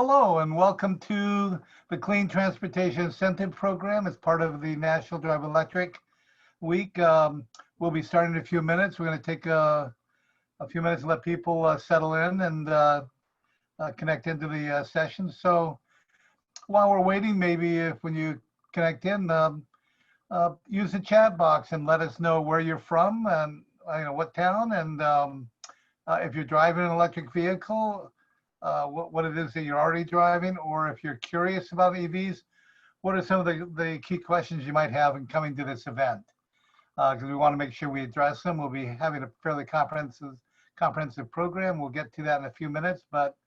Hello and welcome to the Clean Transportation Incentive Program as part of the National Drive Electric Week. We'll be starting in a few minutes. We're going to take a few minutes to let people settle in and connect into the session. So while we're waiting, maybe if when you connect in, use the chat box and let us know where you're from and what town, and if you're driving an electric vehicle, what it is that you're already driving, or if you're curious about EVs, what are some of the key questions you might have in coming to this event? Because we want to make sure we address them. We'll be having a fairly comprehensive program. We'll get to that in a few minutes, but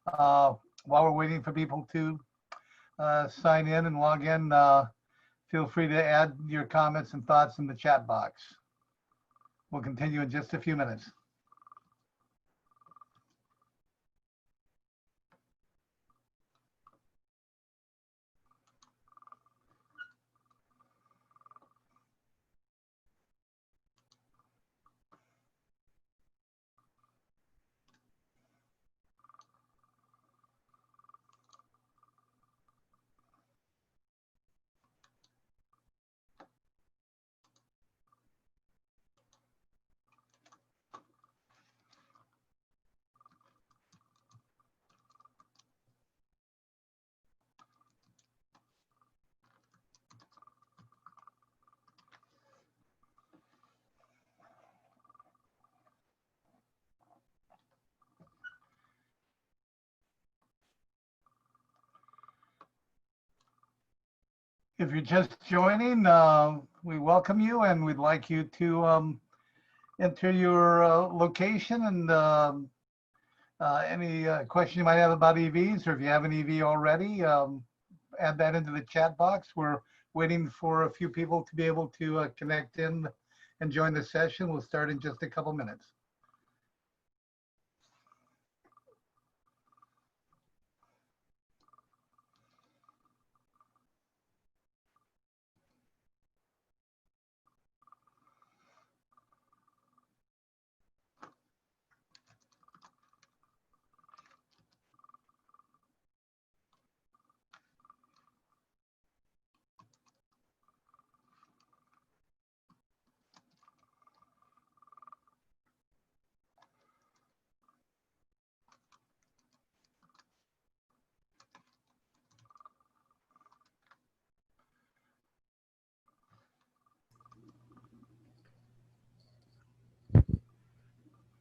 while we're waiting for people to sign in and log in, feel free to add your comments and thoughts in the chat box. We'll continue in just a few minutes. If you're just joining, we welcome you, and we'd like you to enter your location and any question you might have about EVs, or if you have an EV already, add that into the chat box. We're waiting for a few people to be able to connect in and join the session. We'll start in just a couple minutes.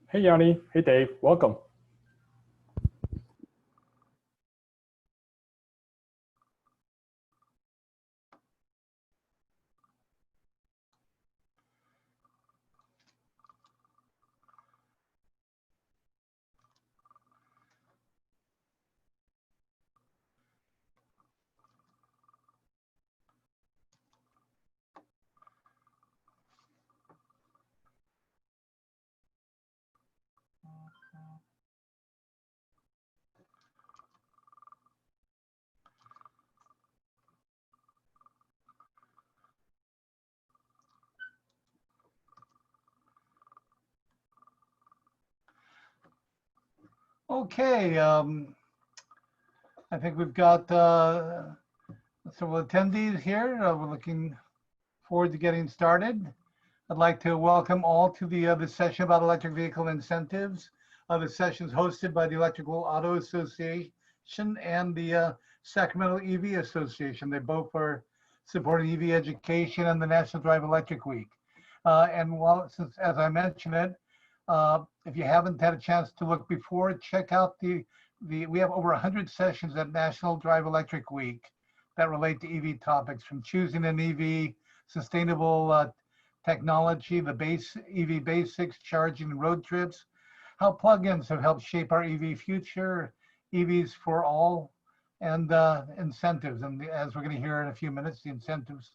Hey, Yanni. Hey, Dave. Welcome. Okay, I think we've got several attendees here. We're looking forward to getting started. I'd like to welcome all to the session about electric vehicle incentives. The session is hosted by the Electrical Auto Association and the Sacramento EV Association. They both are supporting EV education and the National Drive Electric Week. And since, as I mentioned it, if you haven't had a chance to look before, check out we have over 100 sessions at National Drive Electric Week that relate to EV topics, from choosing an EV, sustainable technology, the EV basics, charging and road trips, how plugins have helped shape our EV future, EVs for all, and incentives. And as we're going to hear in a few minutes, the incentives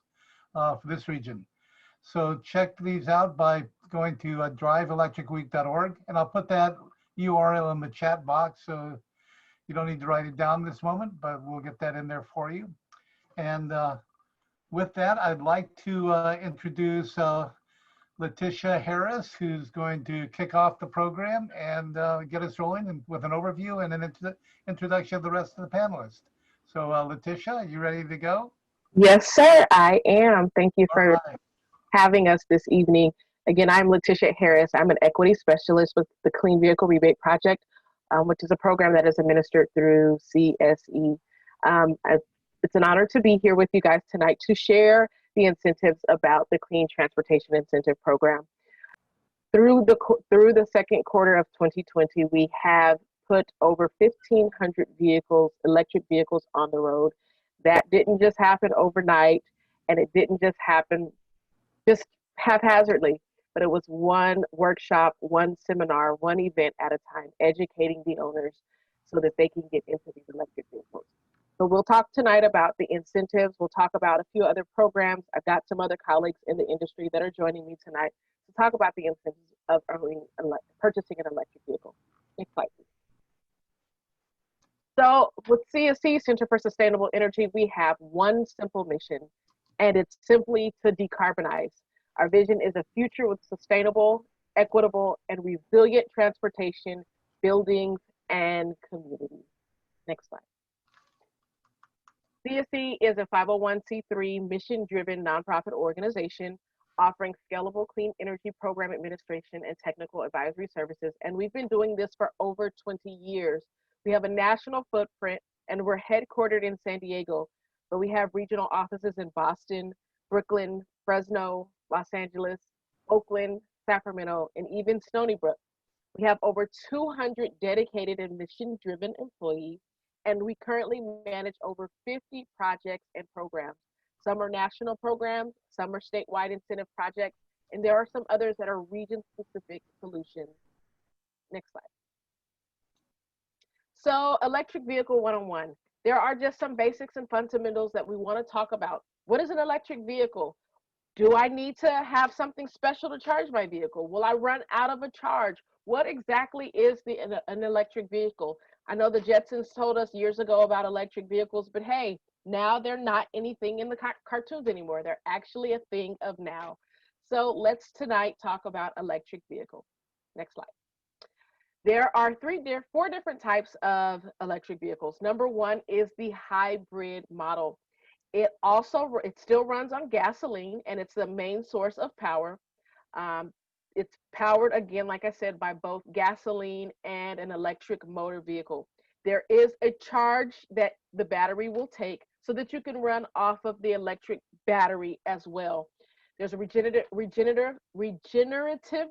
for this region. So check these out by going to driveelectricweek.org, and I'll put that URL in the chat box, so you don't need to write it down this moment, but we'll get that in there for you. And with that, I'd like to introduce LaTisha Harris, who's going to kick off the program and get us rolling and with an overview and an introduction of the rest of the panelists. So LaTisha, you ready to go? Yes, sir, I am. Thank you All for right. having us this evening. Again, I'm LaTisha Harris. I'm an equity specialist with the Clean Vehicle Rebate Project, which is a program that is administered through CSE. It's an honor to be here with you guys tonight to share the incentives about the Clean Transportation Incentive Program. Through the second quarter of 2020, we have put over 1,500 vehicles, electric vehicles, on the road. That didn't just happen overnight, and it didn't just happen just haphazardly, but it was one workshop, one seminar, one event at a time, educating the owners so that they can get into these electric vehicles. So we'll talk tonight about the incentives. We'll talk about a few other programs. I've got some other colleagues in the industry that are joining me tonight to talk about the incentives of purchasing an electric vehicle. Next slide, please. So with CSE, Center for Sustainable Energy, we have one simple mission, and it's simply to decarbonize. Our vision is a future with sustainable, equitable, and resilient transportation, buildings, and communities. Next slide. CSE is a 501c3 mission-driven nonprofit organization offering scalable clean energy program administration and technical advisory services, and we've been doing this for over 20 years. We have a national footprint, and we're headquartered in San Diego, but we have regional offices in Boston, Brooklyn, Fresno, Los Angeles, Oakland, Sacramento, and even Stony Brook. We have over 200 dedicated and mission-driven employees, and we currently manage over 50 projects and programs. Some are national programs, some are statewide incentive projects, and there are some others that are region-specific solutions. Next slide. So electric vehicle 101. There are just some basics and fundamentals that we want to talk about. What is an electric vehicle? Do I need to have something special to charge my vehicle? Will I run out of a charge? What exactly is an electric vehicle? I know the Jetsons told us years ago about electric vehicles, but hey, now they're not anything in the cartoons anymore. They're actually a thing of now. So let's tonight talk about electric vehicles. Next slide. There are four different types of electric vehicles. Number one is the hybrid model. It still runs on gasoline, and it's the main source of power. It's powered, again, like I said, by both gasoline and an electric motor vehicle. There is a charge that the battery will take so that you can run off of the electric battery as well. There's a regenerative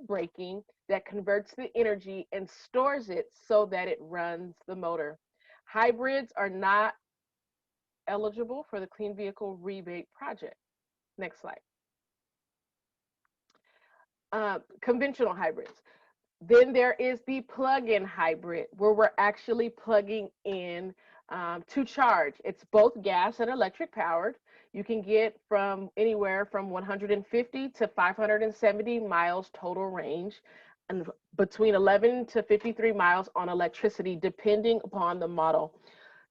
braking that converts the energy and stores it so that it runs the motor. Hybrids are not eligible for the Clean Vehicle Rebate Project. Next slide. Conventional hybrids. Then there is the plug-in hybrid, where we're actually plugging in to charge. It's both gas and electric powered. You can get from anywhere from 150 to 570 miles total range, and between 11 to 53 miles on electricity, depending upon the model.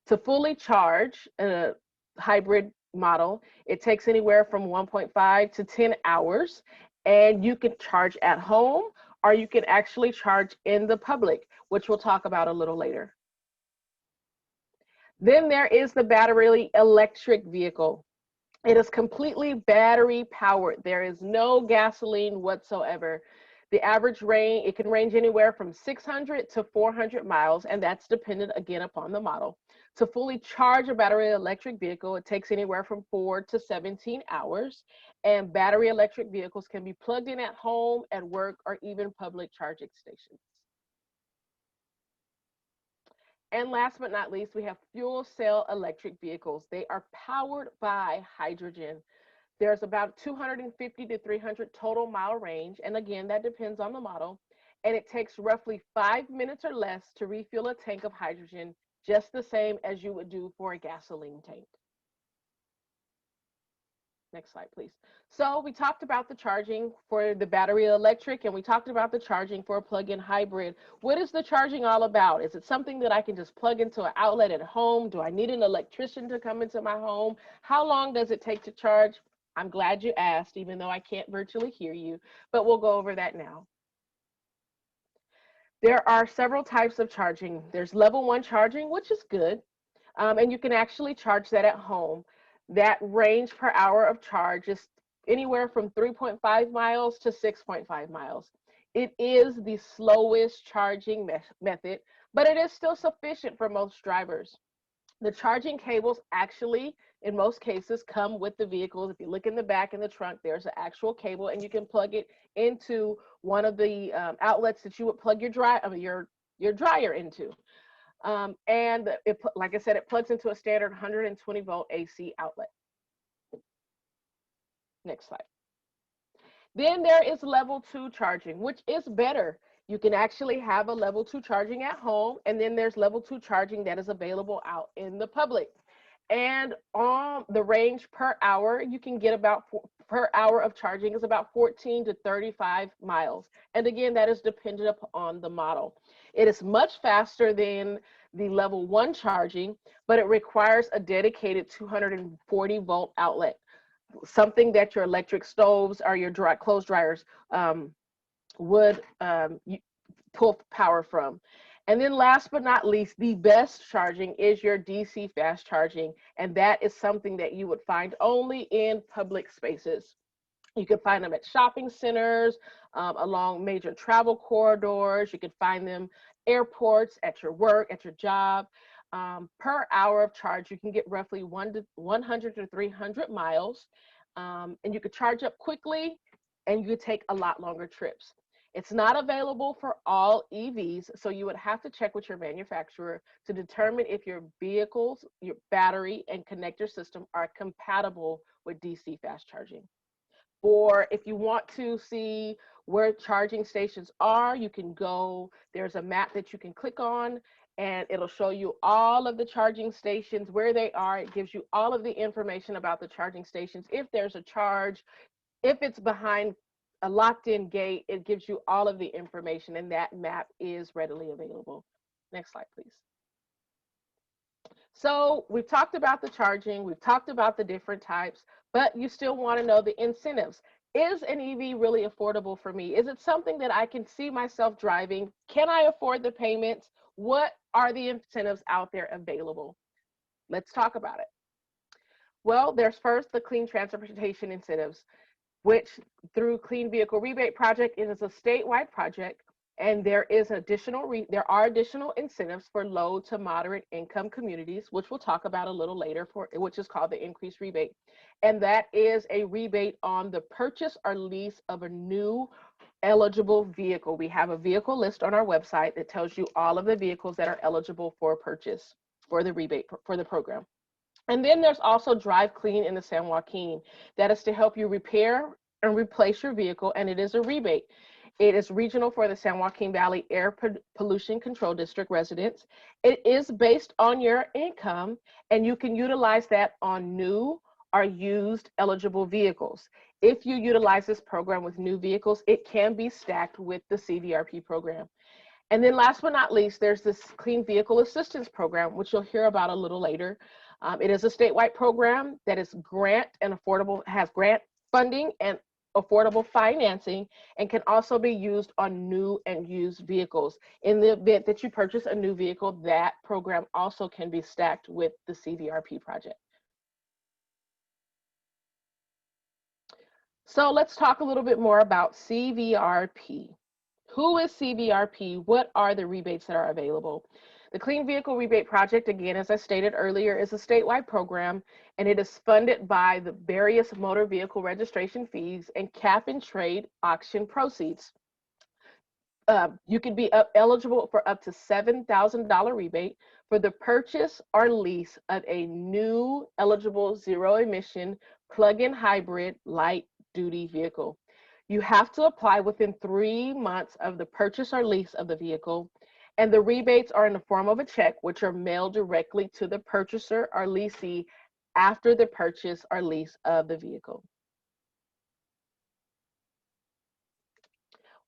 To fully charge a hybrid model, it takes anywhere from 1.5 to 10 hours, and you can charge at home, or you can actually charge in the public, which we'll talk about a little later. Then there is the battery electric vehicle. It is completely battery powered. There is no gasoline whatsoever. The average range, it can range anywhere from 600 to 400 miles, and that's dependent again upon the model. To fully charge a battery electric vehicle, it takes anywhere from 4 to 17 hours, and battery electric vehicles can be plugged in at home, at work, or even public charging stations. And last but not least, we have fuel cell electric vehicles. They are powered by hydrogen. There's about 250 to 300 total mile range, and again, that depends on the model, and it takes roughly 5 minutes or less to refill a tank of hydrogen, just the same as you would do for a gasoline tank. Next slide, please. So we talked about the charging for the battery electric, and we talked about the charging for a plug-in hybrid. What is the charging all about? Is it something that I can just plug into an outlet at home? Do I need an electrician to come into my home? How long does it take to charge? I'm glad you asked, even though I can't virtually hear you, but we'll go over that now. There are several types of charging. There's level 1 charging, which is good, and you can actually charge that at home. That range per hour of charge is anywhere from 3.5 miles to 6.5 miles. It is the slowest charging method, but it is still sufficient for most drivers. The charging cables actually, in most cases, come with the vehicles. If you look in the back in the trunk, there's an actual cable, and you can plug it into one of the outlets that you would plug your dryer into. And like I said, it plugs into a standard 120 volt AC outlet. Next slide. Then there is level 2 charging, which is better. You can actually have a level 2 charging at home, and then there's level 2 charging that is available out in the public. And on the range per hour, you can get about per hour of charging is about 14 to 35 miles. And again, that is dependent upon the model. It is much faster than the level 1 charging, but it requires a dedicated 240 volt outlet, something that your electric stoves or your clothes dryers would pull power from. And then last but not least, the best charging is your DC fast charging. And that is something that you would find only in public spaces. You can find them at shopping centers, along major travel corridors. You can find them airports, at your work, at your job. Per hour of charge, you can get roughly 100 to 300 miles. And you could charge up quickly, and you could take a lot longer trips. It's not available for all EVs, so you would have to check with your manufacturer to determine if your vehicles, your battery and connector system are compatible with DC fast charging. Or if you want to see where charging stations are, you can go, there's a map that you can click on, and it'll show you all of the charging stations, where they are. It gives you all of the information about the charging stations. If there's a charge, if it's behind a locked-in gate, it gives you all of the information, and that map is readily available. Next slide, please. So we've talked about the charging, we've talked about the different types, but you still want to know the incentives. Is an EV really affordable for me? Is it something that I can see myself driving? Can I afford the payments? What are the incentives out there available? Let's talk about it. Well, there's first the clean transportation incentives, which through Clean Vehicle Rebate Project, it is a statewide project, and there are additional incentives for low to moderate income communities, which we'll talk about a little later, which is called the increased rebate. And that is a rebate on the purchase or lease of a new eligible vehicle. We have a vehicle list on our website that tells you all of the vehicles that are eligible for purchase for the rebate for the program. And then there's also Drive Clean in the San Joaquin. That is to help you repair and replace your vehicle, and it is a rebate. It is regional for the San Joaquin Valley Air Pollution Control District residents. It is based on your income, and you can utilize that on new or used eligible vehicles. If you utilize this program with new vehicles, it can be stacked with the CVRP program. And then last but not least, there's this Clean Vehicle Assistance Program, which you'll hear about a little later. It is a statewide program that is grant and affordable, has grant funding and affordable financing, and can also be used on new and used vehicles. In the event that you purchase a new vehicle, that program also can be stacked with the CVRP project. So let's talk a little bit more about CVRP. Who is CVRP? What are the rebates that are available? The Clean Vehicle Rebate Project, again, as I stated earlier, is a statewide program, and it is funded by the various motor vehicle registration fees and cap and trade auction proceeds. You can be eligible for up to $7,000 rebate for the purchase or lease of a new eligible zero emission plug-in hybrid light duty vehicle. You have to apply within 3 months of the purchase or lease of the vehicle, and the rebates are in the form of a check, which are mailed directly to the purchaser or leasee after the purchase or lease of the vehicle.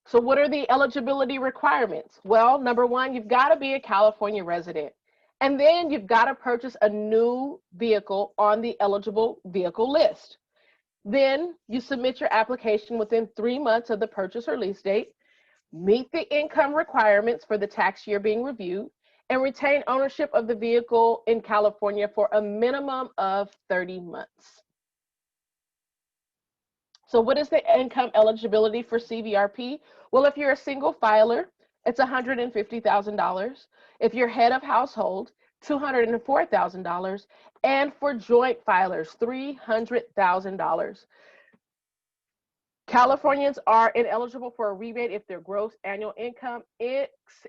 So what are the eligibility requirements? Well, number one, you've got to be a California resident. And then you've got to purchase a new vehicle on the eligible vehicle list. Then you submit your application within 3 months of the purchase or lease date, meet the income requirements for the tax year being reviewed, and retain ownership of the vehicle in California for a minimum of 30 months. So what is the income eligibility for CVRP? Well, if you're a single filer, it's $150,000. If you're head of household, $204,000. And for joint filers, $300,000. Californians are ineligible for a rebate if their gross annual income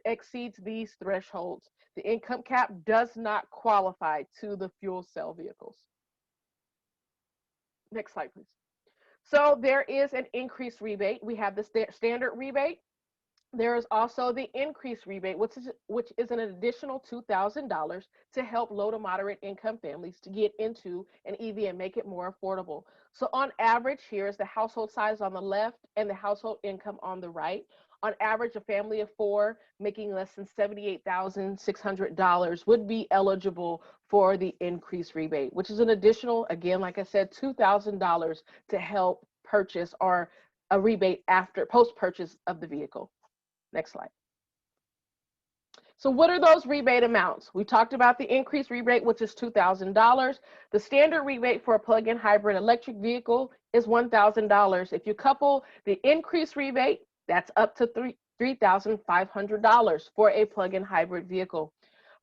exceeds these thresholds. The income cap does not qualify to the fuel cell vehicles. Next slide, please. So there is an increased rebate. We have the standard rebate. There is also the increased rebate, which is an additional $2,000 to help low to moderate income families to get into an EV and make it more affordable. So on average, here's the household size on the left and the household income on the right. On average, a family of 4 making less than $78,600 would be eligible for the increased rebate, which is an additional, again, like I said, $2,000 to help purchase or a rebate after post-purchase of the vehicle. Next slide. So what are those rebate amounts? We talked about the increased rebate, which is $2,000. The standard rebate for a plug-in hybrid electric vehicle is $1,000. If you couple the increased rebate, that's up to $3,500 for a plug-in hybrid vehicle.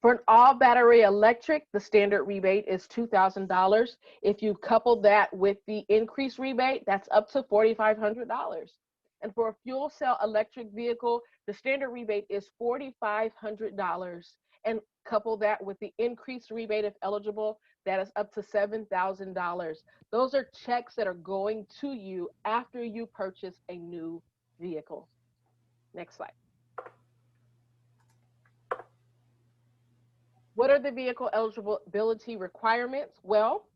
For an all-battery electric, the standard rebate is $2,000. If you couple that with the increased rebate, that's up to $4,500. And for a fuel cell electric vehicle, the standard rebate is $4,500. And couple that with the increased rebate if eligible, that is up to $7,000. Those are checks that are going to you after you purchase a new vehicle. Next slide. What are the vehicle eligibility requirements? Well,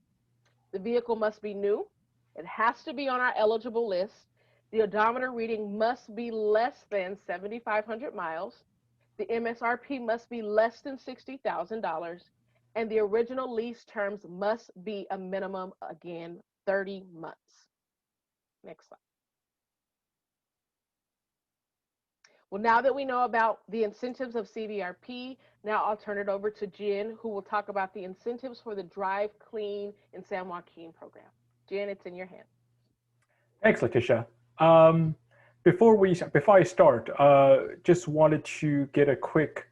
the vehicle must be new. It has to be on our eligible list. The odometer reading must be less than 7,500 miles. The MSRP must be less than $60,000. And the original lease terms must be a minimum, again, 30 months. Next slide. Well, now that we know about the incentives of CVRP, now I'll turn it over to Jen, who will talk about the incentives for the Drive Clean in San Joaquin program. Jen, it's in your hands. Thanks, LaTisha. Before I start, just wanted to get a quick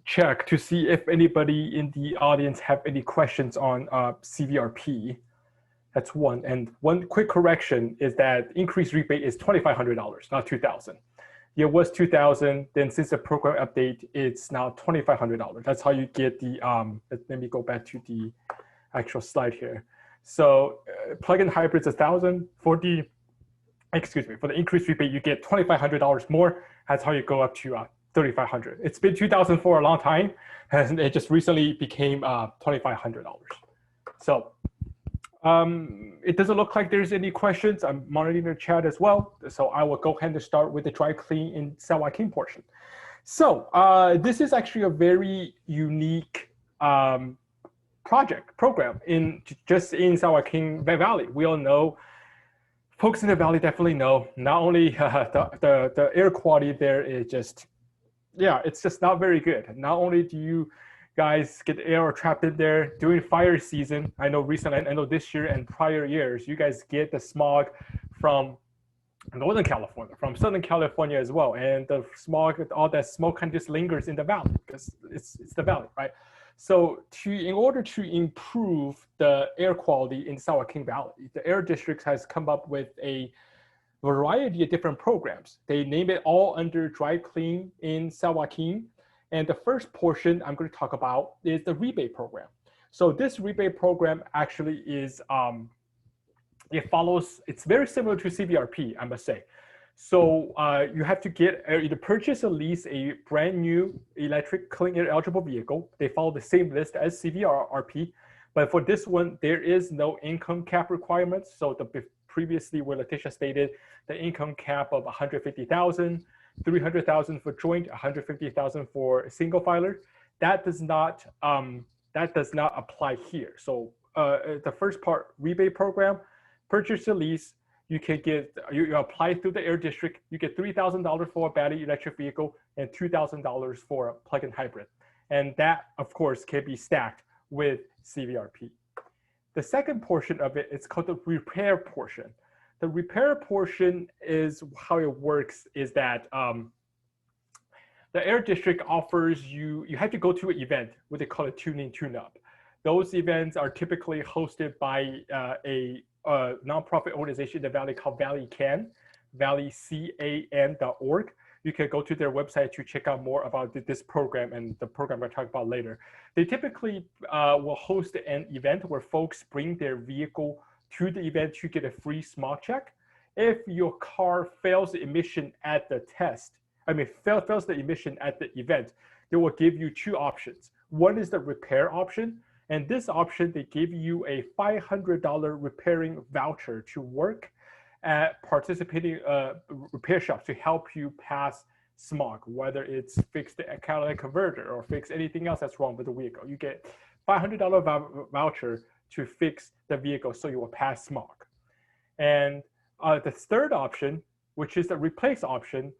check to see if anybody in the audience have any questions on CVRP. That's one. And one quick correction is that increased rebate is $2,500, not $2,000. It was $2,000. Then since the program update, it's now $2,500. That's how you get the. Let me go back to the actual slide here. So plug-in hybrids $1,000 for the. Excuse me, for the increased rebate, you get $2,500 more. That's how you go up to $3,500. It's been $2,000 for a long time, and it just recently became $2,500. So it doesn't look like there's any questions. I'm monitoring the chat as well. So I will go ahead and start with the Drive Clean in San Joaquin portion. So this is actually a very unique program just in San Joaquin Valley. We all know. Folks in the valley definitely know not only the air quality there is just, yeah, it's just not very good. Not only do you guys get air trapped in there during fire season, I know recently, I know this year and prior years, you guys get the smog from Northern California, from Southern California as well. And the smog, all that smoke kind of just lingers in the valley because it's the valley, right? So in order to improve the air quality in San Joaquin Valley, the Air District has come up with a variety of different programs. They name it all under Drive Clean in San Joaquin. And the first portion I'm going to talk about is the rebate program. So this rebate program actually is, it's very similar to CVRP, I must say. So you have to either purchase or lease a brand new electric clean air eligible vehicle. They follow the same list as CVRP, but for this one, there is no income cap requirements. So previously where LaTisha stated the income cap of $150,000, $300,000 for joint, $150,000 for a single filer, that does not apply here. So the first part, rebate program, purchase the lease, you can get, you apply through the air district, you get $3,000 for a battery electric vehicle and $2,000 for a plug-in hybrid. And that, of course, can be stacked with CVRP. The second portion of it is called the repair portion. The repair portion is how it works is that the air district offers you have to go to an event, what they call a tuning tune-up. Those events are typically hosted by a nonprofit organization in the Valley called Valley Can, valleycan.org. You can go to their website to check out more about this program and the program I'll talk about later. They typically will host an event where folks bring their vehicle to the event to get a free smog check. If your car fails the emission at the test, fails the emission at the event, they will give you two options. One is the repair option. And this option, they give you a $500 repairing voucher to work at participating repair shops to help you pass smog, whether it's fix the catalytic converter or fix anything else that's wrong with the vehicle. You get $500 voucher to fix the vehicle so you will pass smog. And the third option, which is the replace option,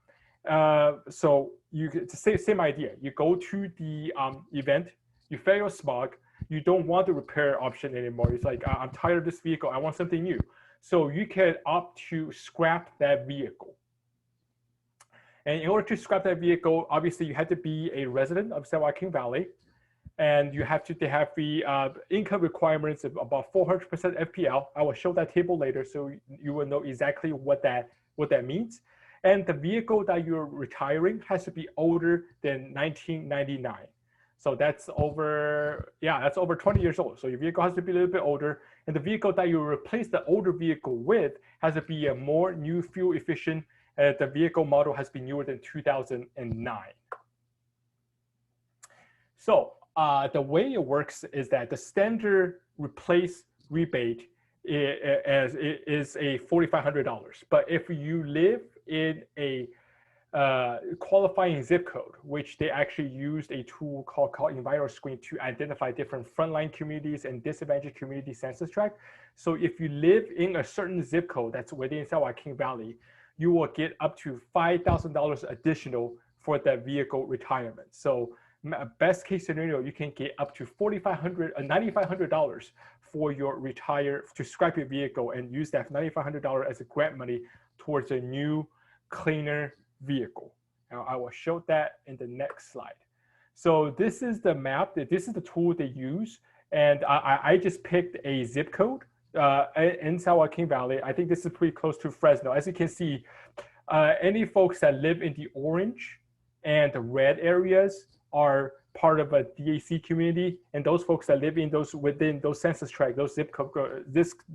so it's the same idea. You go to the event, you fail your smog, you don't want the repair option anymore. It's like, I'm tired of this vehicle, I want something new. So you can opt to scrap that vehicle. And in order to scrap that vehicle, obviously you have to be a resident of San Joaquin Valley, and you have to have the income requirements of about 400% FPL. I will show that table later so you will know exactly what that means. And the vehicle that you're retiring has to be older than 1999. So that's over 20 years old. So your vehicle has to be a little bit older. And the vehicle that you replace the older vehicle with has to be a more new fuel efficient. The vehicle model has been newer than 2009. So the way it works is that the standard replace rebate is a $4,500. But if you live in a qualifying zip code, which they actually used a tool called EnviroScreen to identify different frontline communities and disadvantaged community census tract. So if you live in a certain zip code that's within San Joaquin Valley, you will get up to $5,000 additional for that vehicle retirement. So best case scenario, you can get up to $9,500 for your to scrap your vehicle and use that $9,500 as a grant money towards a new, cleaner vehicle. Now I will show that in the next slide. So this is the map, this is the tool they use. And I just picked a zip code in San Joaquin Valley. I think this is pretty close to Fresno. As you can see, any folks that live in the orange and the red areas are part of a DAC community, and those folks that live in within those census tracts, those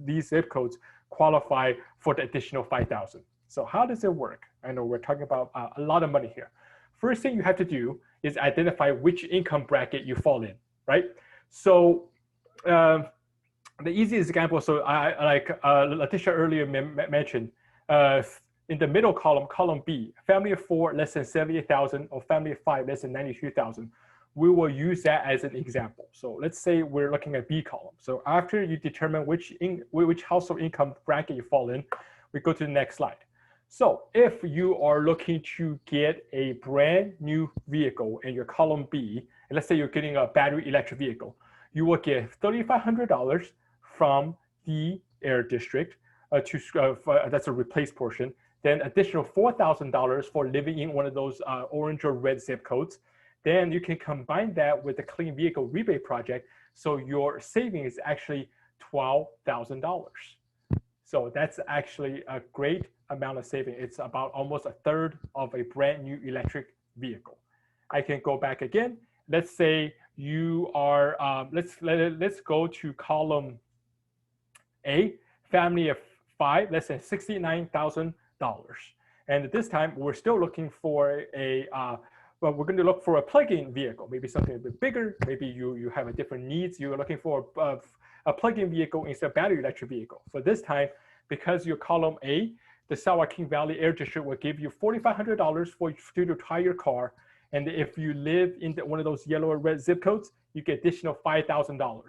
these zip codes qualify for the additional 5,000. So how does it work? I know we're talking about a lot of money here. First thing you have to do is identify which income bracket you fall in, right? So the easiest example, so LaTisha earlier mentioned, in the middle column, column B, family of 4 less than 78,000 or family of 5 less than 92,000. We will use that as an example. So let's say we're looking at B column. So after you determine which household income bracket you fall in, we go to the next slide. So if you are looking to get a brand new vehicle in your column B, and let's say you're getting a battery electric vehicle, you will get $3,500 from the air district that's a replace portion. Then additional $4,000 for living in one of those orange or red zip codes. Then you can combine that with the Clean Vehicle Rebate Project. So your saving is actually $12,000. So that's actually a great amount of saving. It's about almost a third of a brand new electric vehicle. I can go back again. Let's say you are, let's go to column A, family of 5, less than $69,000. And this time we're still looking for well, we're going to look for a plug-in vehicle, maybe something a bit bigger. Maybe you have a different needs. You're looking for a plug-in vehicle instead of battery electric vehicle. For this time, because you're column A, the San Joaquin Valley Air District will give you $4,500 for you to retire your car. And if you live in one of those yellow or red zip codes, you get additional $5,000.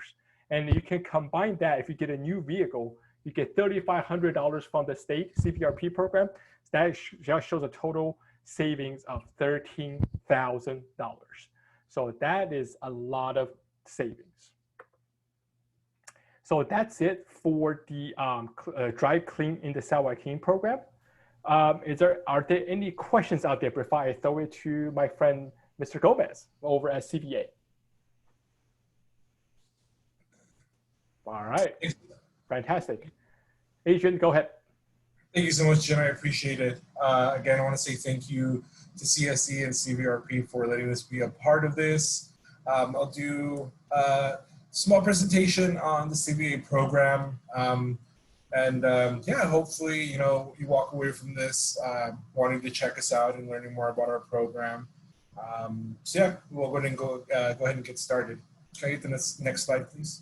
And you can combine that. If you get a new vehicle, you get $3,500 from the state CVRP program. That just shows a total savings of $13,000. So that is a lot of savings. So that's it for the dry clean in the San Joaquin program. Are there any questions out there before I throw it to my friend, Mr. Gomez over at CVA? All right, fantastic. Adrian, go ahead. Thank you so much, Jen. I appreciate it. Again, I want to say thank you to CSE and CVRP for letting us be a part of this. I'll do a small presentation on the CVA program. Yeah, hopefully, you walk away from this wanting to check us out and learning more about our program. So yeah, we'll go ahead and go ahead and get started. Can I get the next slide, please?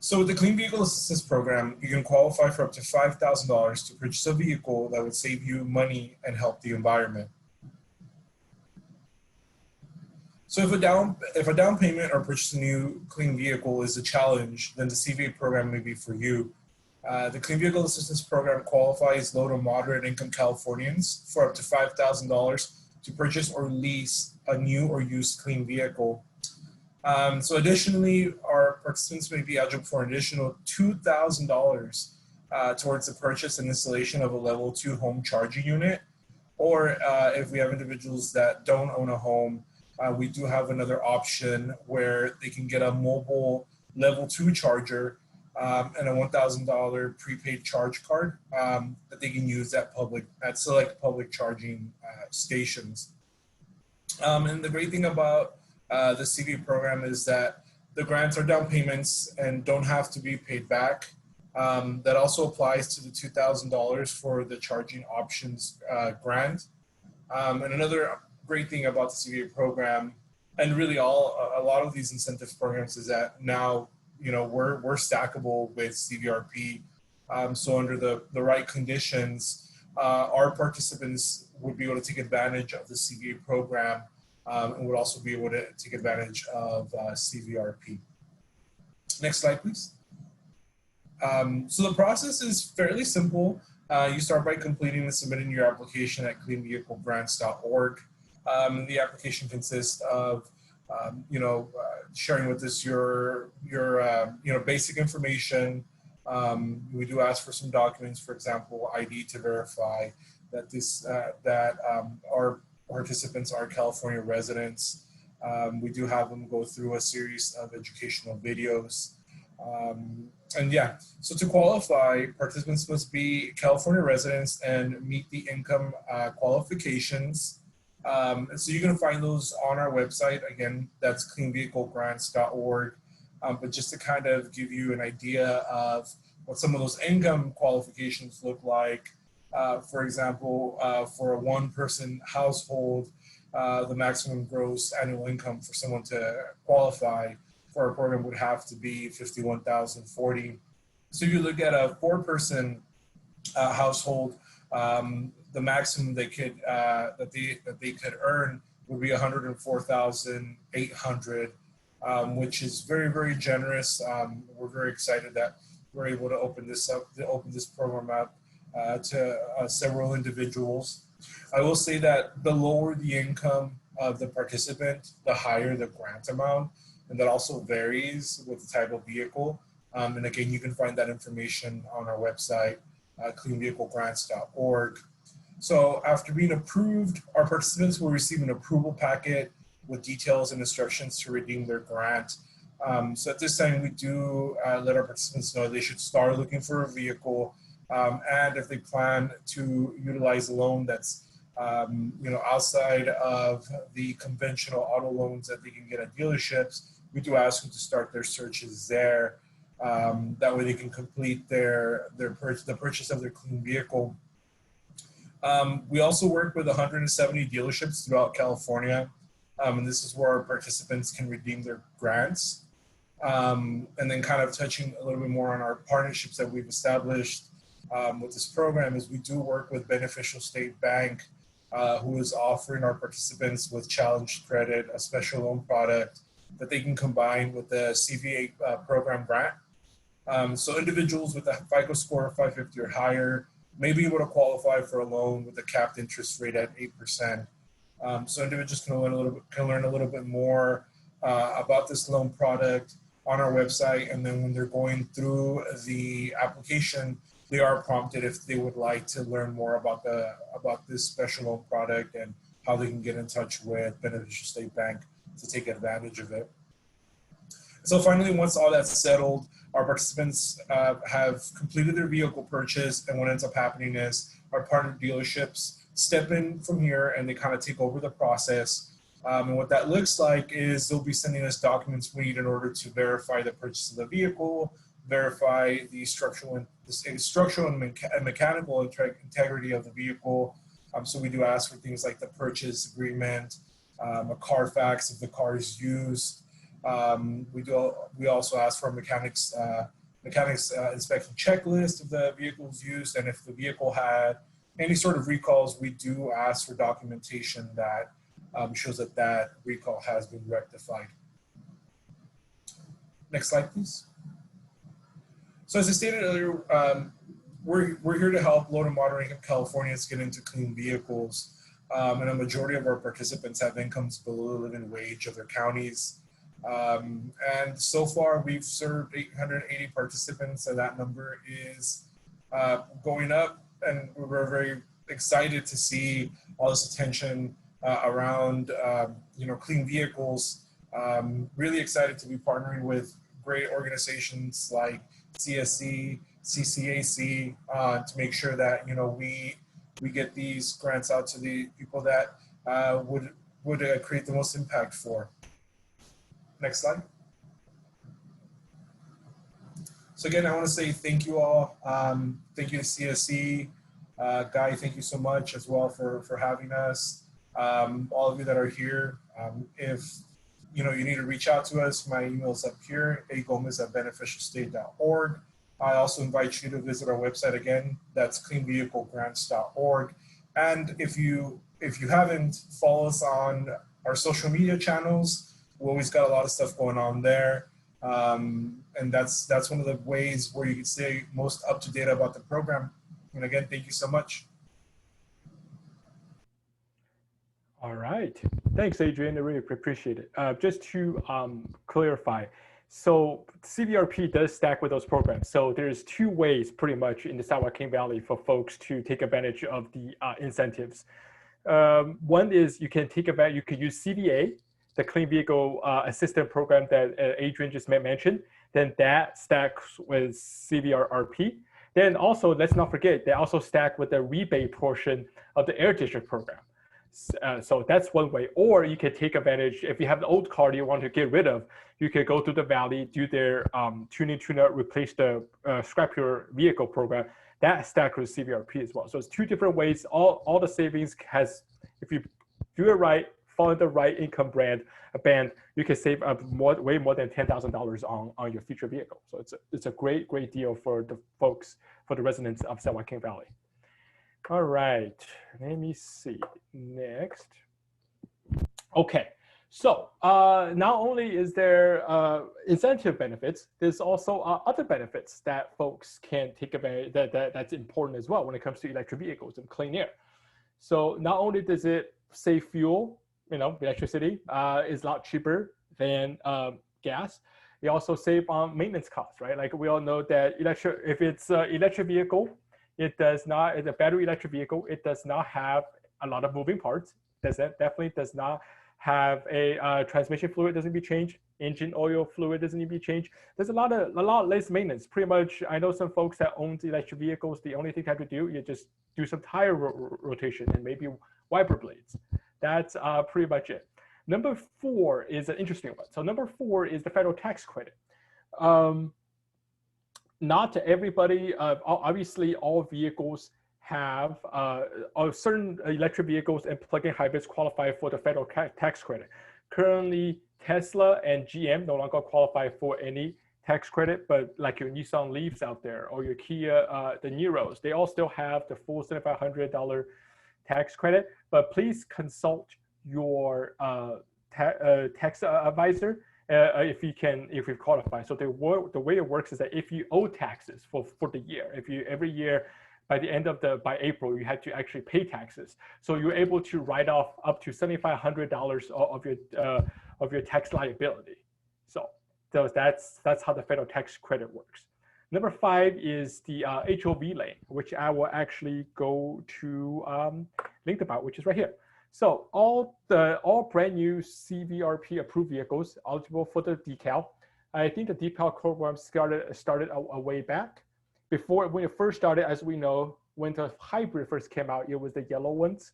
So with the Clean Vehicle Assistance Program, you can qualify for up to $5,000 to purchase a vehicle that would save you money and help the environment. So if a down payment or purchase a new clean vehicle is a challenge, then the CVA program may be for you. The Clean Vehicle Assistance Program qualifies low to moderate income Californians for up to $5,000 to purchase or lease a new or used clean vehicle. So additionally, our participants may be eligible for an additional $2,000 towards the purchase and installation of a level 2 home charging unit. Or if we have individuals that don't own a home, we do have another option where they can get a mobile level 2 charger and a $1,000 prepaid charge card that they can use at select public charging stations. And the great thing about the CV program is that the grants are down payments and don't have to be paid back. That also applies to the $2,000 for the charging options grant. And another great thing about the CVA program, and really a lot of these incentive programs, is that now we're stackable with CVRP. So under the right conditions, our participants would be able to take advantage of the CVA program. And would also be able to take advantage of CVRP. Next slide, please. So the process is fairly simple. You start by completing and submitting your application at cleanvehiclegrants.org. The application consists of, sharing with us your basic information. We do ask for some documents, for example, ID to verify that our participants are California residents. We do have them go through a series of educational videos. And yeah, so to qualify, participants must be California residents and meet the income qualifications. And so you're going to find those on our website. Again, that's cleanvehiclegrants.org. But just to kind of give you an idea of what some of those income qualifications look like. For example, for a one-person household, the maximum gross annual income for someone to qualify for our program would have to be $51,040. So if you look at a four-person household, the maximum they could that they could earn would be $104,800, which is very, very generous. We're very excited that we're able to open this program up to several individuals. I will say that the lower the income of the participant, the higher the grant amount, and that also varies with the type of vehicle. And again, you can find that information on our website, cleanvehiclegrants.org. So after being approved, our participants will receive an approval packet with details and instructions to redeem their grant. So at this time, we do let our participants know they should start looking for a vehicle. And if they plan to utilize a loan that's outside of the conventional auto loans that they can get at dealerships, we do ask them to start their searches there. That way they can complete the purchase of their clean vehicle. We also work with 170 dealerships throughout California, and this is where our participants can redeem their grants. And then kind of touching a little bit more on our partnerships that we've established with this program is we do work with Beneficial State Bank, who is offering our participants with challenged credit, a special loan product that they can combine with the CVA program grant. So individuals with a FICO score of 550 or higher may be able to qualify for a loan with a capped interest rate at 8%. So individuals can learn a little bit more about this loan product on our website, and then when they're going through the application, they are prompted if they would like to learn more about this special loan product and how they can get in touch with Beneficial State Bank to take advantage of it. So finally, once all that's settled, our participants have completed their vehicle purchase, and what ends up happening is our partner dealerships step in from here and they kind of take over the process. And what that looks like is they'll be sending us documents we need in order to verify the purchase of the vehicle, verify the structural and mechanical integrity of the vehicle. So we do ask for things like the purchase agreement, a Carfax if the car is used. We also ask for a mechanics inspection checklist if the vehicle is used, and if the vehicle had any sort of recalls, we do ask for documentation that shows that that recall has been rectified. Next slide, please. So as I stated earlier, we're here to help low to moderate income Californians get into clean vehicles, and a majority of our participants have incomes below the living wage of their counties. And so far, we've served 880 participants, and that number is going up. And we're very excited to see all this attention around clean vehicles. Really excited to be partnering with great organizations like CSC, CCAC to make sure that we get these grants out to the people that would create the most impact for. Next slide. So again, I want to say thank you all. Thank you to CSC. Guy, thank you so much as well for having us. All of you that are here, if you need to reach out to us, my email is up here, agomez@beneficialstate.org. I also invite you to visit our website again. That's cleanvehiclegrants.org. And if you haven't, follow us on our social media channels. We always got a lot of stuff going on there. And that's one of the ways where you can stay most up to date about the program. And again, thank you so much. All right. Thanks, Adrian. I really appreciate it. Just to clarify, so CVRP does stack with those programs. So there's two ways pretty much in the San Joaquin Valley for folks to take advantage of the incentives. One is you can use CVA, the Clean Vehicle Assistance Program that Adrian just mentioned. Then that stacks with CVRP. Then also, let's not forget, they also stack with the rebate portion of the Air District program. So that's one way. Or you can take advantage, if you have an old car you want to get rid of, you can go to the Valley, do their tune-up, replace the scrap your vehicle program. That stacks with CVRP as well. So it's two different ways. All the savings has, if you do it right, follow the right income band, you can save up way more than $10,000 on your future vehicle. So it's a great deal for the folks, for the residents of San Joaquin Valley. All right, let me see next. Okay, so not only is there incentive benefits, there's also other benefits that folks can take advantage, that's important as well when it comes to electric vehicles and clean air. So not only does it save fuel, electricity is a lot cheaper than gas. You also save on maintenance costs, right? Like we all know that if it's an electric vehicle, it's a battery electric vehicle, it does not have a lot of moving parts. Definitely does not have a transmission fluid doesn't need to be changed, engine oil fluid doesn't need to be changed. There's a lot less maintenance. Pretty much, I know some folks that own electric vehicles, the only thing they have to do, you just do some tire rotation and maybe wiper blades. That's pretty much it. Number 4 is an interesting one. So number 4 is the federal tax credit. Not everybody, obviously all vehicles have, certain electric vehicles and plug-in hybrids qualify for the federal tax credit. Currently, Tesla and GM no longer qualify for any tax credit, but like your Nissan Leafs out there or your Kia, the Niros, they all still have the full $7,500 tax credit, but please consult your tax advisor if you qualify. So the way it works is that if you owe taxes for the year, if you every year by the end of by April, you had to actually pay taxes. So you're able to write off up to $7,500 of your tax liability. So that's how the federal tax credit works. Number 5 is the HOV lane, which I will actually go to link about, which is right here. So all brand new CVRP approved vehicles eligible for the decal. I think the decal program started a way back. Before, when it first started, as we know, when the hybrid first came out, it was the yellow ones.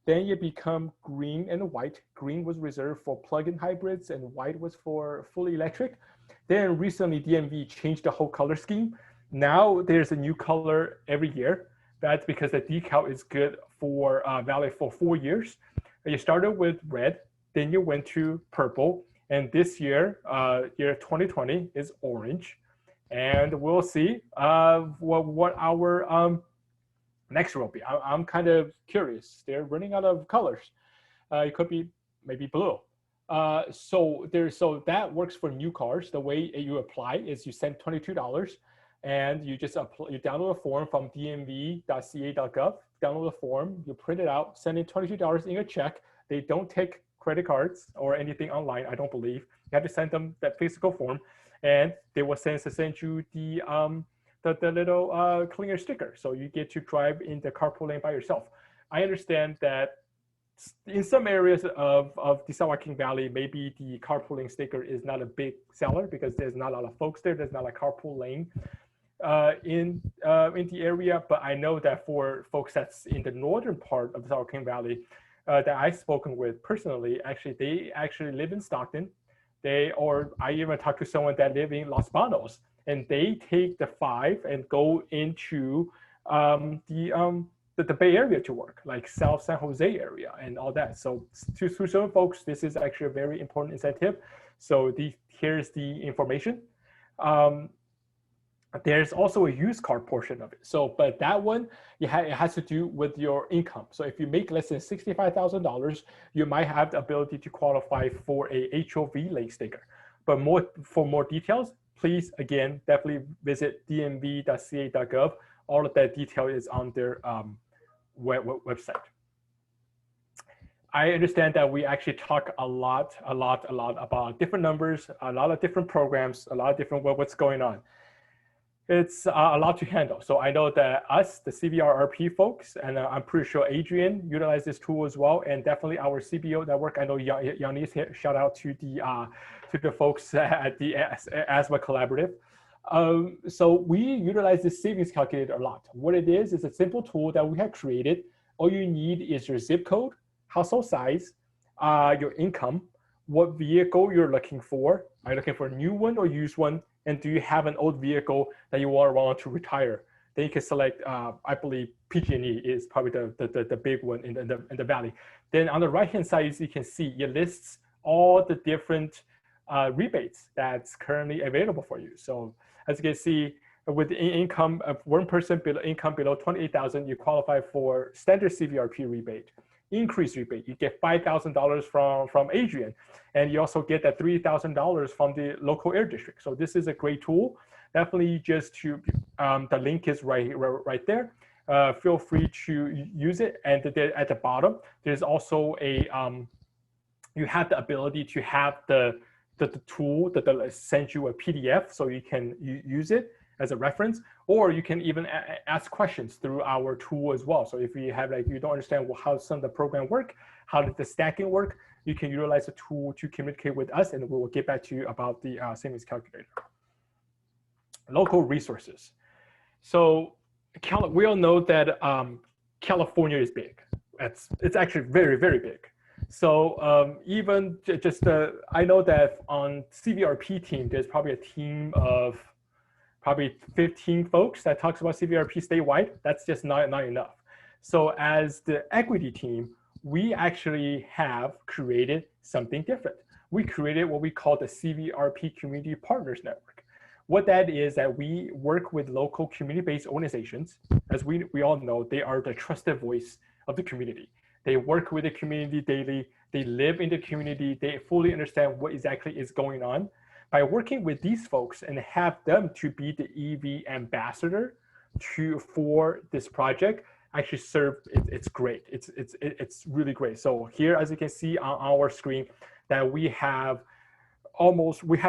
Then it became green and white. Green was reserved for plug-in hybrids and white was for fully electric. Then recently DMV changed the whole color scheme. Now there's a new color every year. That's because the decal is good for valid for 4 years. You started with red, then you went to purple, and this year, year 2020 is orange. And we'll see what our next will be. I'm kind of curious. They're running out of colors. It could be maybe blue. So that works for new cars. The way you apply is you send $22 and you just you download a form from dmv.ca.gov, download the form, you print it out, send in $22 in a check. They don't take credit cards or anything online, I don't believe. You have to send them that physical form and they will send you the little cleaner sticker. So you get to drive in the carpool lane by yourself. I understand that in some areas of the San Joaquin Valley, maybe the carpooling sticker is not a big seller because there's not a lot of folks there. There's not a carpool lane in the area. But I know that for folks that's in the northern part of the San Joaquin Valley that I've spoken with personally, they actually live in Stockton. I even talked to someone that lives in Los Banos, and they take the 5 and go into the Bay Area to work, like South San Jose area and all that. So to some folks, this is actually a very important incentive. So here's the information. There's also a used car portion of it. So, but that one, it has to do with your income. So if you make less than $65,000, you might have the ability to qualify for a HOV lane sticker. But for more details, please, again, definitely visit dmv.ca.gov. All of that detail is on their website. I understand that we actually talk a lot about different numbers, a lot of different programs, a lot of different what's going on. It's a lot to handle. So I know that us, the CVRP folks, and I'm pretty sure Adrian utilized this tool as well, and definitely our CBO network. I know Yannis here. Shout out to the folks at the ASMA Collaborative. So we utilize this savings calculator a lot. What it is a simple tool that we have created. All you need is your zip code, household size, your income, what vehicle you're looking for. Are you looking for a new one or used one? And do you have an old vehicle that you want to retire? Then you can select, I believe PG&E is probably the big one in the Valley. Then on the right-hand side, you can see it lists all the different rebates that's currently available for you. So as you can see, with income of one person income below 28,000, you qualify for standard CVRP rebate. Increased rebate, you get $5,000 from Adrian, and you also get that $3,000 from the local air district. So this is a great tool. Definitely just to the link is right there. Feel free to use it. And at the bottom, there's also a you have the ability to have the tool that sends you a PDF, so you can use it as a reference, or you can even ask questions through our tool as well. So if you have you don't understand how some of the program work, how did the stacking work, you can utilize the tool to communicate with us, and we will get back to you about the savings calculator. Local resources. So we all know that California is big. It's actually very, very big. So even I know that on CVRP team, there's probably a team of probably 15 folks that talks about CVRP statewide. That's just not enough. So as the equity team, we actually have created something different. We created what we call the CVRP Community Partners Network. What that is that we work with local community-based organizations. As we all know, they are the trusted voice of the community. They work with the community daily. They live in the community. They fully understand what exactly is going on. By working with these folks and have them to be the EV ambassador for this project, actually it's great. It's really great. So here, as you can see on our screen, that we have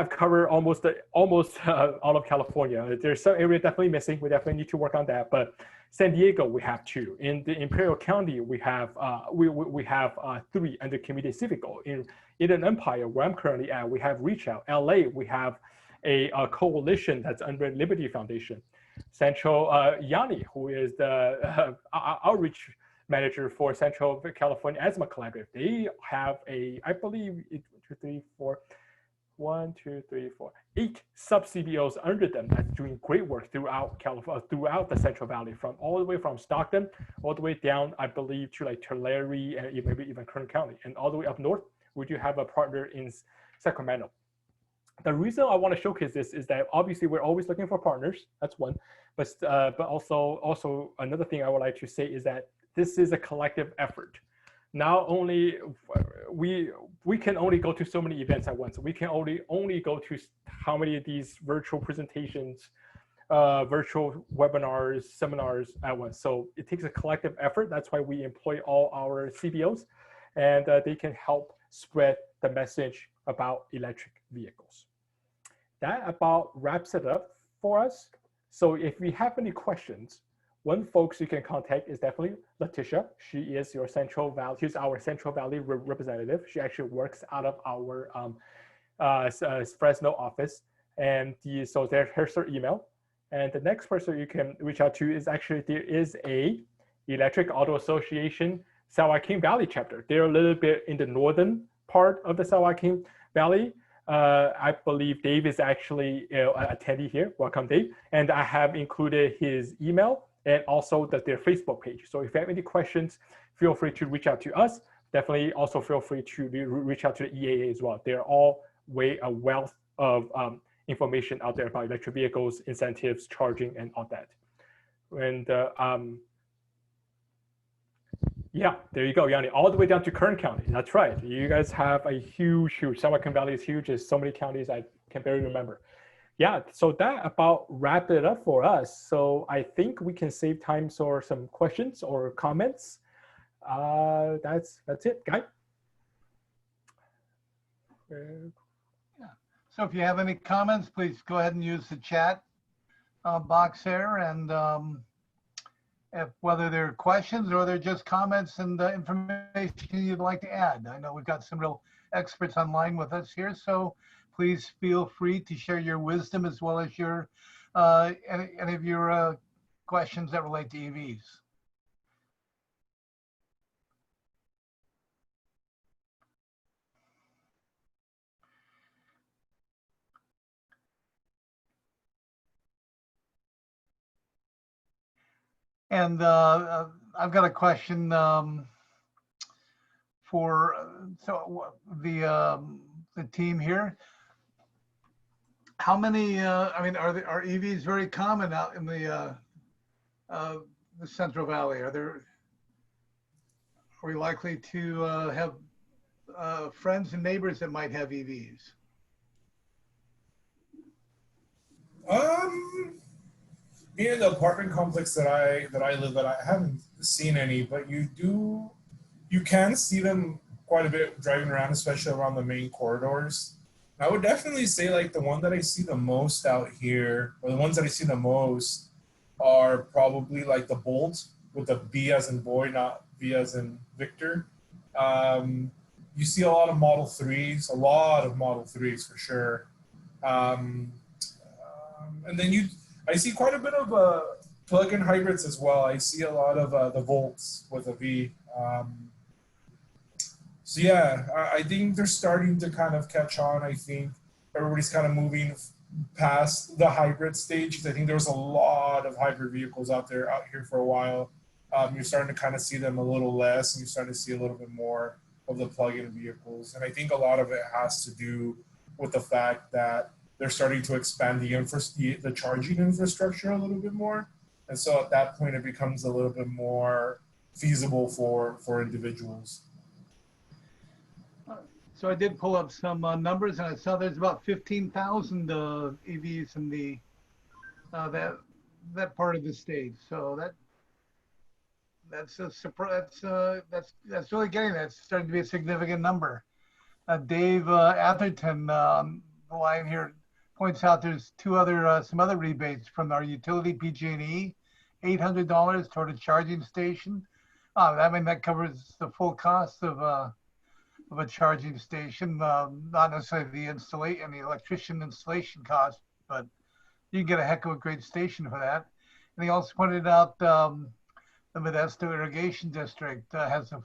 covered almost all of California. There's some area definitely missing. We definitely need to work on that. But San Diego, we have 2. In the Imperial County, we have we have 3 under community civic goal. In Inland Empire, where I'm currently at, we have Reach Out. LA, we have a coalition that's under Liberty Foundation. Central Yanni, who is the outreach manager for Central California Asthma Collaborative, they have I believe 8 sub-CBOs under them that's doing great work throughout California, throughout the Central Valley, from all the way from Stockton, all the way down, I believe, to like Tulare and maybe even Kern County, and all the way up north, we do have a partner in Sacramento. The reason I want to showcase this is that obviously we're always looking for partners. That's one, but also another thing I would like to say is that this is a collective effort. Not only we can only go to so many events at once. We can only go to how many of these virtual presentations, virtual webinars, seminars at once. So it takes a collective effort. That's why we employ all our CBOs, and they can help spread the message about electric vehicles. That about wraps it up for us. So if we have any questions, one folks you can contact is definitely LaTisha. She is your Central Valley. She's our Central Valley representative. She actually works out of our Fresno office, and so here's her email. And the next person you can reach out to is actually there is a Electric Auto Association San Joaquin Valley chapter. They're a little bit in the northern part of the San Joaquin Valley. I believe Dave is actually an attendee here. Welcome, Dave. And I have included his email and also their Facebook page. So if you have any questions, feel free to reach out to us. Definitely also feel free to reach out to the EAA as well. They're all a wealth of information out there about electric vehicles, incentives, charging, and all that. And yeah, there you go, Yanni, all the way down to Kern County. That's right. You guys have a huge, San Joaquin Valley is huge. There's so many counties I can barely remember. Yeah, so that about wrap it up for us. So I think we can save time for some questions or comments. That's it, Guy. Yeah. So if you have any comments, please go ahead and use the chat box there, and whether they're questions or they're just comments and information you'd like to add. I know we've got some real experts online with us here, so please feel free to share your wisdom as well as your any of your questions that relate to EVs. And I've got a question for the team here. How many? I mean, are EVs very common out in the Central Valley? Are we likely to have friends and neighbors that might have EVs? Being in the apartment complex that I live at, I haven't seen any, but you can see them quite a bit driving around, especially around the main corridors. I would definitely say like the one that I see the most out here, or the ones that I see the most, are probably like the Bolt with the B as in boy, not V as in Victor. You see a lot of Model 3s, for sure. And then I see quite a bit of plug-in hybrids as well. I see a lot of the Volts with a V. So yeah, I think they're starting to kind of catch on. I think everybody's kind of moving past the hybrid stage. I think there was a lot of hybrid vehicles out here for a while. You're starting to kind of see them a little less, and you're starting to see a little bit more of the plug-in vehicles. And I think a lot of it has to do with the fact that they're starting to expand the charging infrastructure a little bit more. And so at that point, it becomes a little bit more feasible for individuals. So I did pull up some numbers, and I saw there's about 15,000 EVs in the that part of the state. So that's a surprise. That's really getting that. It's starting to be a significant number. Dave Atherton on the line here points out there's some other rebates from our utility PG&E, $800 toward a charging station. I mean, that covers the full cost of a charging station, not necessarily the installation and the electrician installation cost, but you can get a heck of a great station for that. And he also pointed out the Modesto Irrigation District has a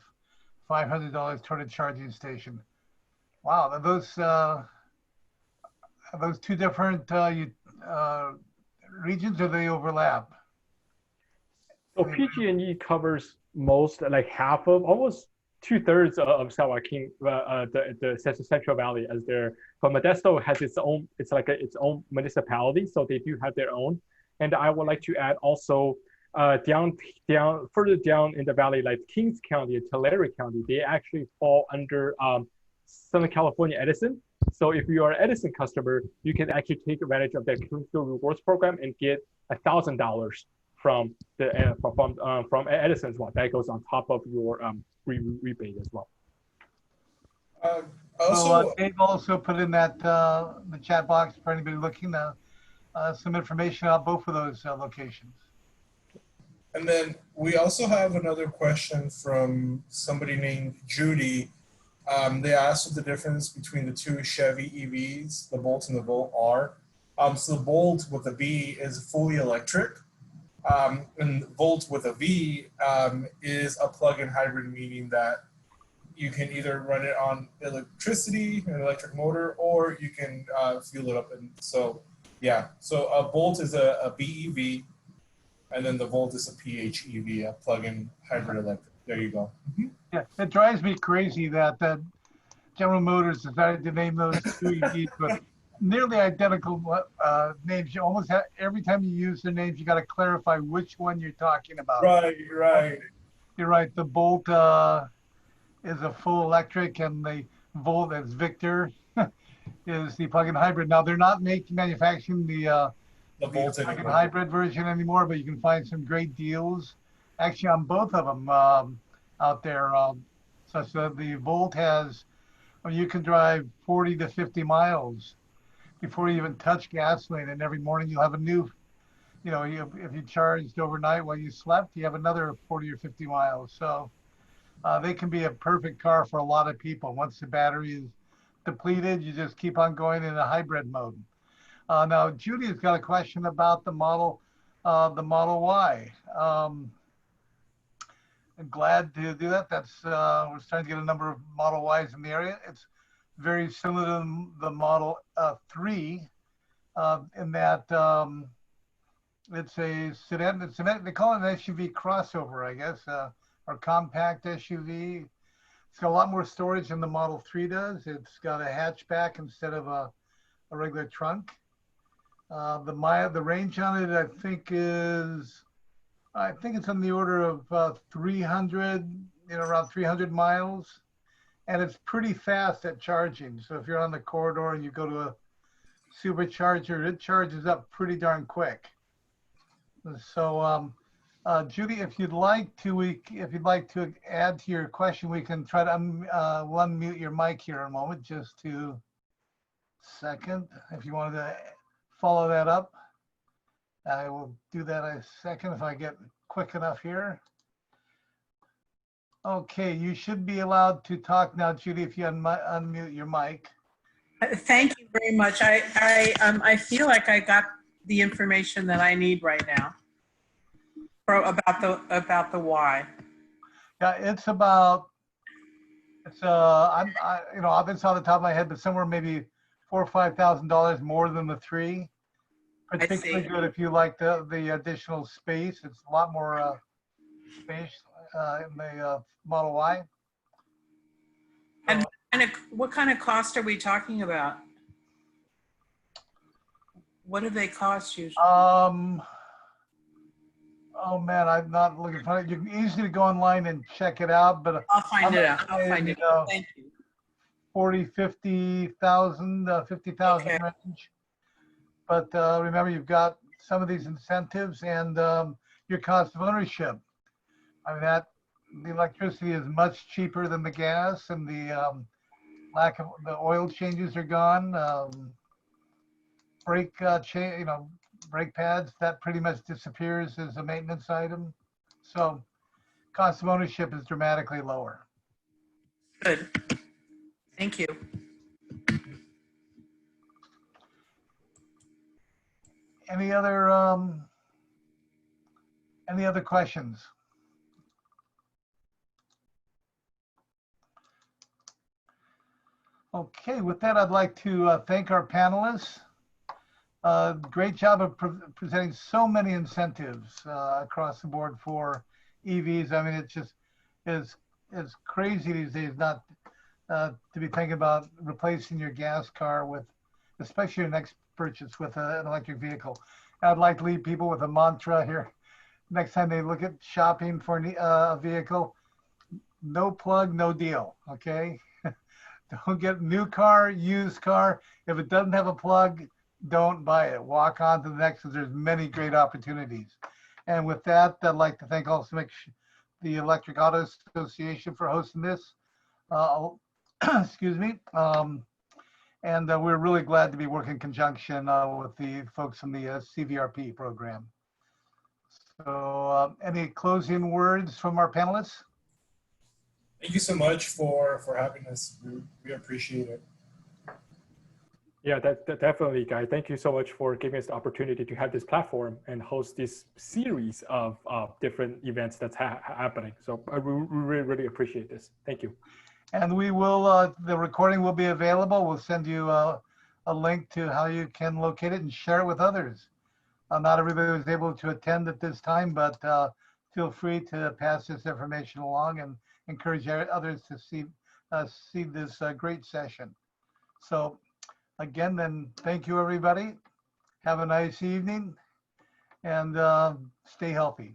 $500 toward a charging station. Wow, are those two different regions, or they overlap? So PG&E covers most, like half of, almost 2/3 of San Joaquin, the Central Valley, as their. But Modesto has its own. It's like its own municipality, so they do have their own. And I would like to add also further down in the valley, like Kings County and Tulare County, they actually fall under Southern California Edison. So if you are an Edison customer, you can actually take advantage of their Clean Fuel Rewards program and get $1,000 from Edison as well. That goes on top of your rebate as well. Dave also put in that the chat box for anybody looking some information about both of those locations. And then we also have another question from somebody named Judy. They asked what the difference between the two Chevy EVs, the Bolt and the Volt, are. So the Bolt with a B is fully electric, and Volt with a V is a plug-in hybrid, meaning that you can either run it on electricity, an electric motor, or you can fuel it up. And so, yeah, so a Bolt is a BEV, and then the Volt is a PHEV, a plug-in hybrid electric. There you go. Mm-hmm. Yeah, it drives me crazy that General Motors decided to name those two EVs, but nearly identical names. You almost have, every time you use their names, you got to clarify which one you're talking about. Right, right. You're right. The Bolt is a full electric, and the Volt, as Victor, is the plug-in hybrid. Now they're not manufacturing the plug-in hybrid version anymore, but you can find some great deals actually on both of them out there. Such that the Volt has, you can drive 40 to 50 miles before you even touch gasoline, and every morning you'll have a new, if you charged overnight while you slept, you have another 40 or 50 miles. So they can be a perfect car for a lot of people. Once the battery is depleted, you just keep on going in a hybrid mode. Now, Judy has got a question about the Model Y. I'm glad to do that. We're starting to get a number of Model Ys in the area. It's very similar to the Model 3 in that it's a sedan. They call it an SUV crossover, I guess, or compact SUV. It's got a lot more storage than the Model 3 does. It's got a hatchback instead of a regular trunk. The range on it, I think it's on the order of 300, around 300 miles. And it's pretty fast at charging. So if you're on the corridor and you go to a supercharger, it charges up pretty darn quick. So Judy, if you'd like to add to your question, we can try to unmute your mic here in a moment, just to second. If you wanted to follow that up, I will do that in a second if I get quick enough here. Okay, you should be allowed to talk now, Judy, if you unmute your mic. Thank you very much. I feel like I got the information that I need right now about the why. Yeah, it's off the top of my head, but somewhere maybe $4,000 or $5,000 more than the 3. Particularly good if you like the additional space. It's a lot more space in the Model Y. And what kind of cost are we talking about? What do they cost usually? Oh man, I'm not looking for it. You can easily go online and check it out, but I'll find it out. I'll find it out. Thank you. 40, 50,000, 50,000 Okay. range. But remember, you've got some of these incentives and your cost of ownership. I mean, the electricity is much cheaper than the gas, and the lack of the oil changes are gone. Brake brake pads, that pretty much disappears as a maintenance item. So cost of ownership is dramatically lower. Good. Thank you. Any other questions? Okay, with that, I'd like to thank our panelists. Great job of presenting so many incentives across the board for EVs. I mean, it's just is crazy these days not to be thinking about replacing your gas car with, especially your next purchase with an electric vehicle. I'd like to leave people with a mantra here. Next time they look at shopping for a vehicle, no plug, no deal, okay? Don't get new car, used car. If it doesn't have a plug, don't buy it. Walk on to the next, because there's many great opportunities. And with that, I'd like to thank also the Electric Auto Association for hosting this. Excuse me. And we're really glad to be working in conjunction with the folks from the CVRP program. So any closing words from our panelists? Thank you so much for having us. We appreciate it. Yeah, that definitely, Guy. Thank you so much for giving us the opportunity to have this platform and host this series of different events that's happening. So I really, really appreciate this. Thank you. And we will, the recording will be available. We'll send you a link to how you can locate it and share it with others. Not everybody was able to attend at this time, but feel free to pass this information along and encourage others to see this great session. So again, then, thank you, everybody. Have a nice evening and stay healthy.